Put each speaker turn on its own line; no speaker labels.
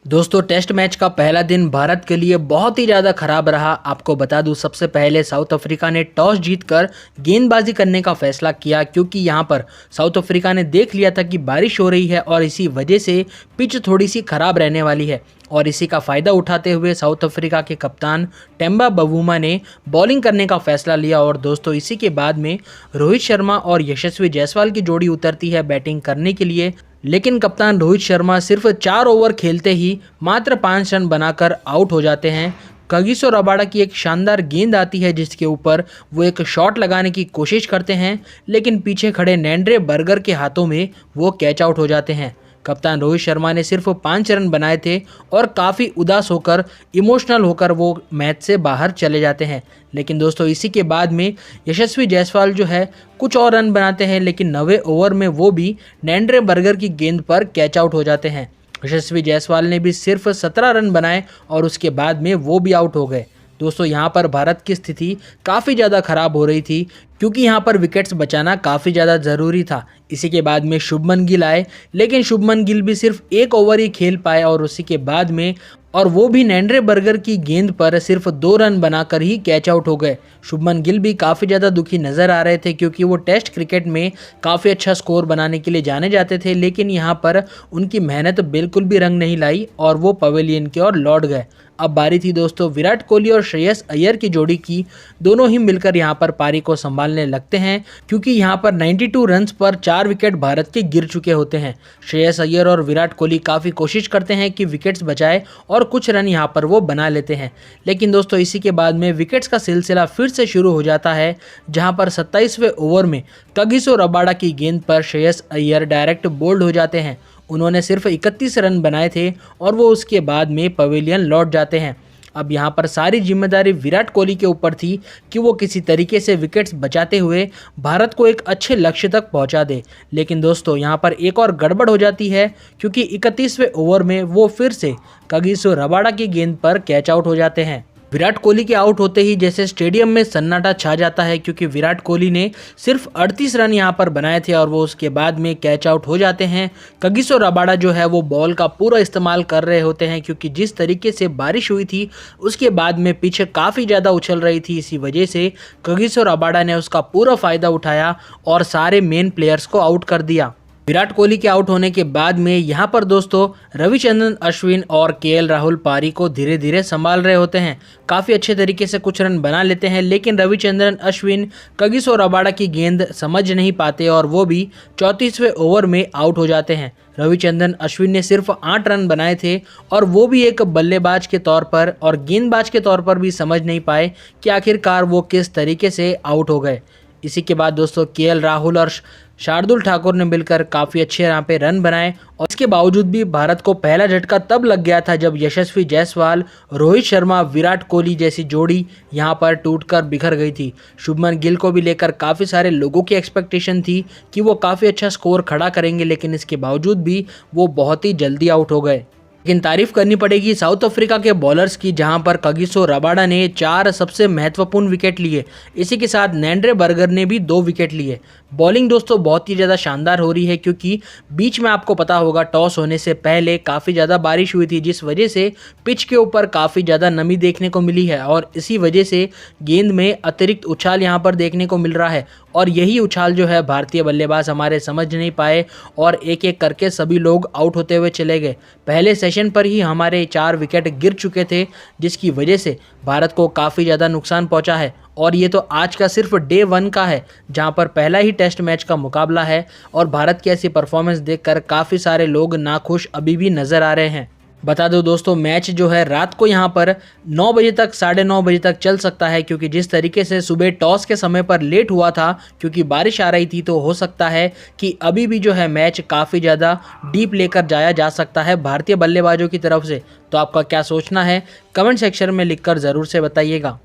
दोस्तों test match का पहला दिन भारत के लिए बहुत ही ज़्यादा खराब रहा। आपको बता दूं, सबसे पहले साउथ अफ्रीका ने टॉस जीतकर गेंदबाजी करने का फैसला किया, क्योंकि यहां पर साउथ अफ्रीका ने देख लिया था कि बारिश हो रही है और इसी वजह से पिच थोड़ी सी खराब रहने वाली है। और इसी का फ़ायदा उठाते हुए साउथ अफ्रीका के कप्तान टेम्बा बवूमा ने बॉलिंग करने का फैसला लिया। और दोस्तों इसी के बाद में रोहित शर्मा और यशस्वी जायसवाल की जोड़ी उतरती है बैटिंग करने के लिए। लेकिन कप्तान रोहित शर्मा सिर्फ 4 ओवर खेलते ही मात्र 5 रन बनाकर आउट हो जाते हैं। कगिसो रबाडा की एक शानदार गेंद आती है जिसके ऊपर वो एक शॉट लगाने की कोशिश करते हैं, लेकिन पीछे खड़े नैंड्रे बर्गर के हाथों में वो कैच आउट हो जाते हैं। कप्तान रोहित शर्मा ने सिर्फ 5 रन बनाए थे और काफ़ी उदास होकर, इमोशनल होकर वो मैच से बाहर चले जाते हैं। लेकिन दोस्तों इसी के बाद में यशस्वी जायसवाल जो है कुछ और रन बनाते हैं, लेकिन 9वें ओवर में वो भी नैंड्रे बर्गर की गेंद पर कैच आउट हो जाते हैं। यशस्वी जायसवाल ने भी सिर्फ 17 रन बनाए और उसके बाद में वो भी आउट हो गए। दोस्तों यहाँ पर भारत की स्थिति काफ़ी ज़्यादा ख़राब हो रही थी, क्योंकि यहाँ पर विकेट्स बचाना काफ़ी ज़्यादा ज़रूरी था। इसी के बाद में शुभमन गिल आए, लेकिन शुभमन गिल भी सिर्फ 1 ओवर ही खेल पाए और उसी के बाद में वो भी नैंड्रे बर्गर की गेंद पर सिर्फ 2 रन बनाकर ही कैच आउट हो गए। शुभमन गिल भी काफ़ी ज़्यादा दुखी नज़र आ रहे थे, क्योंकि वो टेस्ट क्रिकेट में काफ़ी अच्छा स्कोर बनाने के लिए जाने जाते थे, लेकिन यहाँ पर उनकी मेहनत बिल्कुल भी रंग नहीं लाई और वो पवेलियन की ओर लौट गए। अब बारी थी दोस्तों विराट कोहली और श्रेयस अय्यर की जोड़ी की। दोनों ही मिलकर यहाँ पर पारी को संभालने लगते हैं, क्योंकि यहाँ पर 92 रन्स पर 4 विकेट भारत के गिर चुके होते हैं। श्रेयस अय्यर और विराट कोहली काफ़ी कोशिश करते हैं कि विकेट्स बचाए और कुछ रन यहाँ पर वो बना लेते हैं, लेकिन दोस्तों इसी के बाद में विकेट्स का सिलसिला फिर से शुरू हो जाता है, जहाँ पर 27वें ओवर में कगिसो रबाडा की गेंद पर श्रेयस अय्यर डायरेक्ट बोल्ड हो जाते हैं। उन्होंने सिर्फ 31 रन बनाए थे और वो उसके बाद में पवेलियन लौट जाते हैं। अब यहाँ पर सारी जिम्मेदारी विराट कोहली के ऊपर थी कि वो किसी तरीके से विकेट्स बचाते हुए भारत को एक अच्छे लक्ष्य तक पहुँचा दे। लेकिन दोस्तों यहाँ पर एक और गड़बड़ हो जाती है, क्योंकि 31वें ओवर में वो फिर से कगिसो रबाडा की गेंद पर कैच आउट हो जाते हैं। विराट कोहली के आउट होते ही जैसे स्टेडियम में सन्नाटा छा जाता है, क्योंकि विराट कोहली ने सिर्फ 38 रन यहाँ पर बनाए थे और वो उसके बाद में कैच आउट हो जाते हैं। कगिसो रबाडा जो है वो बॉल का पूरा इस्तेमाल कर रहे होते हैं, क्योंकि जिस तरीके से बारिश हुई थी उसके बाद में पिच काफ़ी ज़्यादा उछल रही थी। इसी वजह से कगिसो रबाडा ने उसका पूरा फ़ायदा उठाया और सारे मेन प्लेयर्स को आउट कर दिया। विराट कोहली के आउट होने के बाद में यहाँ पर दोस्तों रविचंद्रन अश्विन और केएल राहुल पारी को धीरे धीरे संभाल रहे होते हैं। काफ़ी अच्छे तरीके से कुछ रन बना लेते हैं, लेकिन रविचंद्रन अश्विन कगिसो रबाडा की गेंद समझ नहीं पाते और वो भी 34वें ओवर में आउट हो जाते हैं। रविचंद्रन अश्विन ने सिर्फ 8 रन बनाए थे और वो भी एक बल्लेबाज के तौर पर और गेंदबाज के तौर पर भी समझ नहीं पाए कि आखिरकार वो किस तरीके से आउट हो गए। इसी के बाद दोस्तों केएल राहुल और शार्दुल ठाकुर ने मिलकर काफ़ी अच्छे यहाँ पे रन बनाए, और इसके बावजूद भी भारत को पहला झटका तब लग गया था जब यशस्वी जायसवाल, रोहित शर्मा, विराट कोहली जैसी जोड़ी यहाँ पर टूटकर बिखर गई थी। शुभमन गिल को भी लेकर काफ़ी सारे लोगों की एक्सपेक्टेशन थी कि वो काफ़ी अच्छा स्कोर खड़ा करेंगे, लेकिन इसके बावजूद भी वो बहुत ही जल्दी आउट हो गए। लेकिन तारीफ करनी पड़ेगी साउथ अफ्रीका के बॉलर्स की, जहां पर कगिसो रबाडा ने 4 सबसे महत्वपूर्ण विकेट लिए। इसी के साथ नैंड्रे बर्गर ने भी 2 विकेट लिए। बॉलिंग दोस्तों बहुत ही ज़्यादा शानदार हो रही है, क्योंकि बीच में आपको पता होगा टॉस होने से पहले काफ़ी ज़्यादा बारिश हुई थी, जिस वजह से पिच के ऊपर काफ़ी ज़्यादा नमी देखने को मिली है और इसी वजह से गेंद में अतिरिक्त उछाल यहाँ पर देखने को मिल रहा है। और यही उछाल जो है भारतीय बल्लेबाज हमारे समझ नहीं पाए और एक एक करके सभी लोग आउट होते हुए चले गए। पहले सेशन पर ही हमारे 4 विकेट गिर चुके थे, जिसकी वजह से भारत को काफ़ी ज़्यादा नुकसान पहुंचा है। और ये तो आज का सिर्फ डे 1 का है, जहां पर पहला ही टेस्ट मैच का मुकाबला है और भारत की ऐसी परफॉर्मेंस देखकर काफ़ी सारे लोग नाखुश अभी भी नज़र आ रहे हैं। बता दो दोस्तों, मैच जो है रात को यहाँ पर 9 बजे तक, 9:30 बजे तक चल सकता है, क्योंकि जिस तरीके से सुबह टॉस के समय पर लेट हुआ था क्योंकि बारिश आ रही थी, तो हो सकता है कि अभी भी जो है मैच काफ़ी ज़्यादा डीप लेकर जाया जा सकता है भारतीय बल्लेबाजों की तरफ से। तो आपका क्या सोचना है, कमेंट सेक्शन में लिखकर ज़रूर से बताइएगा।